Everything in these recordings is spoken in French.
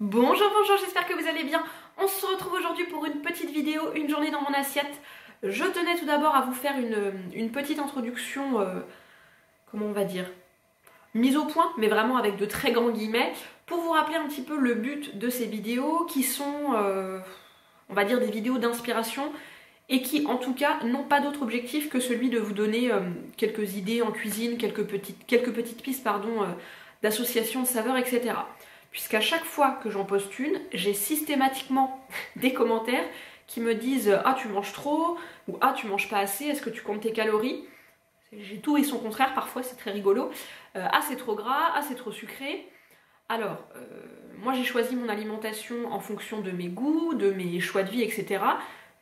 Bonjour, j'espère que vous allez bien. On se retrouve aujourd'hui pour une petite vidéo, une journée dans mon assiette. Je tenais tout d'abord à vous faire une petite introduction, comment on va dire, mise au point, mais vraiment avec de très grands guillemets, pour vous rappeler un petit peu le but de ces vidéos qui sont, on va dire, des vidéos d'inspiration et qui, en tout cas, n'ont pas d'autre objectif que celui de vous donner quelques idées en cuisine, quelques petites pistes, d'association de saveurs, etc. Puisqu'à chaque fois que j'en poste une, j'ai systématiquement des commentaires qui me disent « Ah, tu manges trop » ou « Ah, tu manges pas assez, est-ce que tu comptes tes calories ?» J'ai tout et son contraire parfois, c'est très rigolo. Ah, c'est trop gras, ah, c'est trop sucré. Alors, moi j'ai choisi mon alimentation en fonction de mes goûts, de mes choix de vie, etc.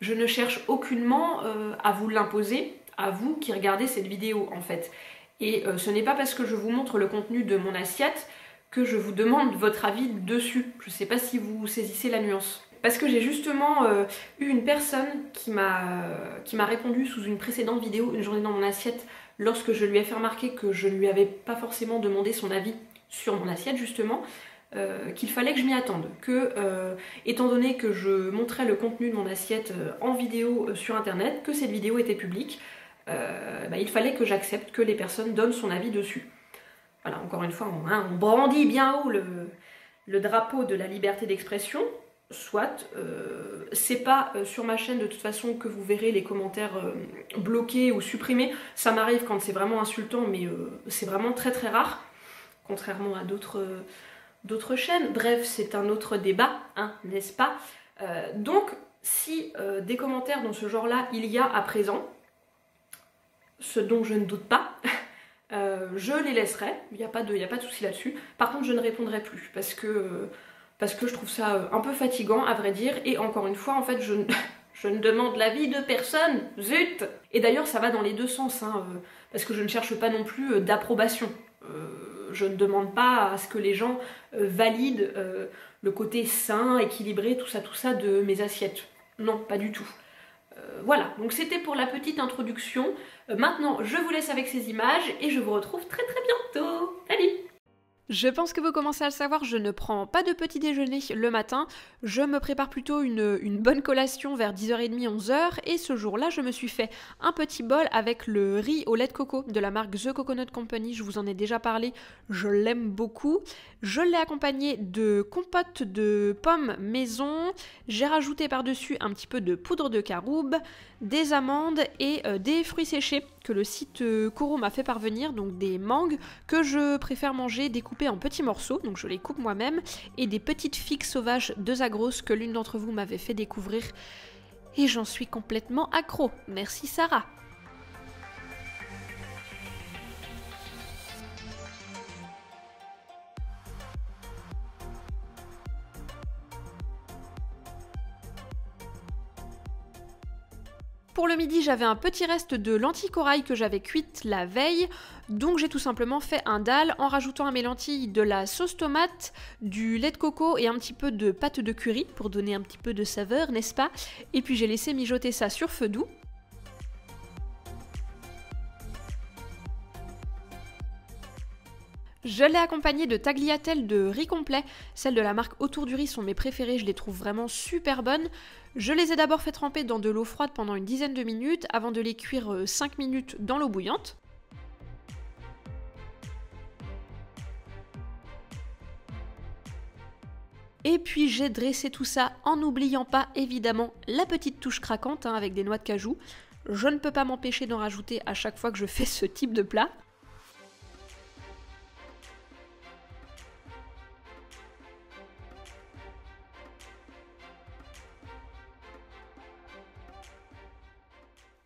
Je ne cherche aucunement à vous l'imposer, à vous qui regardez cette vidéo en fait. Et ce n'est pas parce que je vous montre le contenu de mon assiette que je vous demande votre avis dessus. Je ne sais pas si vous saisissez la nuance. Parce que j'ai justement eu une personne qui m'a répondu sous une précédente vidéo, une journée dans mon assiette, lorsque je lui ai fait remarquer que je ne lui avais pas forcément demandé son avis sur mon assiette justement, qu'il fallait que je m'y attende. Que, étant donné que je montrais le contenu de mon assiette en vidéo sur internet, que cette vidéo était publique, il fallait que j'accepte que les personnes donnent son avis dessus. Voilà, encore une fois, on brandit bien haut le drapeau de la liberté d'expression, soit, c'est pas sur ma chaîne de toute façon que vous verrez les commentaires bloqués ou supprimés, ça m'arrive quand c'est vraiment insultant, mais c'est vraiment très très rare, contrairement à d'autres chaînes. Bref, c'est un autre débat, hein, n'est-ce pas? Donc, si des commentaires dans ce genre-là il y a à présent, ce dont je ne doute pas, je les laisserai, il n'y a pas de souci là-dessus. Par contre, je ne répondrai plus parce que je trouve ça un peu fatigant, à vrai dire. Et encore une fois, en fait, je ne demande l'avis de personne, zut! Et d'ailleurs, ça va dans les deux sens, hein, parce que je ne cherche pas non plus d'approbation. Je ne demande pas à ce que les gens valident le côté sain, équilibré, tout ça de mes assiettes. Non, pas du tout. Voilà, donc c'était pour la petite introduction. Maintenant, je vous laisse avec ces images et je vous retrouve très bientôt. Salut! Je pense que vous commencez à le savoir, je ne prends pas de petit déjeuner le matin, je me prépare plutôt une bonne collation vers 10h30, 11h, et ce jour-là, je me suis fait un petit bol avec le riz au lait de coco de la marque The Coconut Company, je vous en ai déjà parlé, je l'aime beaucoup. Je l'ai accompagné de compote de pommes maison, j'ai rajouté par-dessus un petit peu de poudre de caroube, des amandes et des fruits séchés que le site Koro m'a fait parvenir, donc des mangues que je préfère manger découpées en petits morceaux, donc je les coupe moi-même, et des petites figues sauvages de Zagros que l'une d'entre vous m'avait fait découvrir, et j'en suis complètement accro. Merci Sarah. Pour le midi, j'avais un petit reste de lentilles corail que j'avais cuites la veille, donc j'ai tout simplement fait un dalle en rajoutant à mes lentilles de la sauce tomate, du lait de coco et un petit peu de pâte de curry pour donner un petit peu de saveur, n'est-ce pas? Et puis j'ai laissé mijoter ça sur feu doux. Je l'ai accompagné de tagliatelles de riz complet, celles de la marque Autour du riz sont mes préférées, je les trouve vraiment super bonnes. Je les ai d'abord fait tremper dans de l'eau froide pendant une dizaine de minutes avant de les cuire 5 minutes dans l'eau bouillante. Et puis j'ai dressé tout ça en n'oubliant pas évidemment la petite touche craquante avec des noix de cajou. Je ne peux pas m'empêcher d'en rajouter à chaque fois que je fais ce type de plat.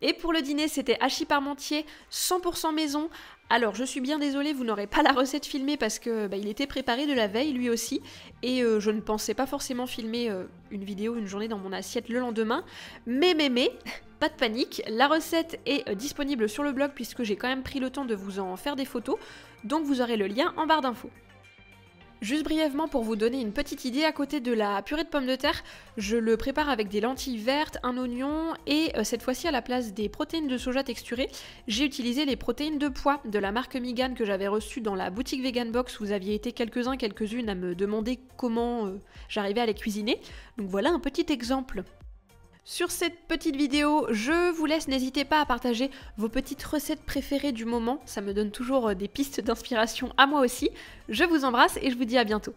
Et pour le dîner, c'était hachis parmentier, 100% maison. Alors, je suis bien désolée, vous n'aurez pas la recette filmée parce que il était préparé de la veille, lui aussi. Et je ne pensais pas forcément filmer une vidéo, une journée dans mon assiette le lendemain. Mais, pas de panique, la recette est disponible sur le blog puisque j'ai quand même pris le temps de vous en faire des photos. Donc, vous aurez le lien en barre d'infos. Juste brièvement pour vous donner une petite idée, à côté de la purée de pommes de terre, je le prépare avec des lentilles vertes, un oignon et cette fois-ci à la place des protéines de soja texturées, j'ai utilisé les protéines de pois de la marque Migan que j'avais reçue dans la boutique Vegan Box. Vous aviez été quelques-uns, quelques-unes à me demander comment j'arrivais à les cuisiner. Donc voilà un petit exemple. Sur cette petite vidéo, je vous laisse, n'hésitez pas à partager vos petites recettes préférées du moment, ça me donne toujours des pistes d'inspiration à moi aussi. Je vous embrasse et je vous dis à bientôt.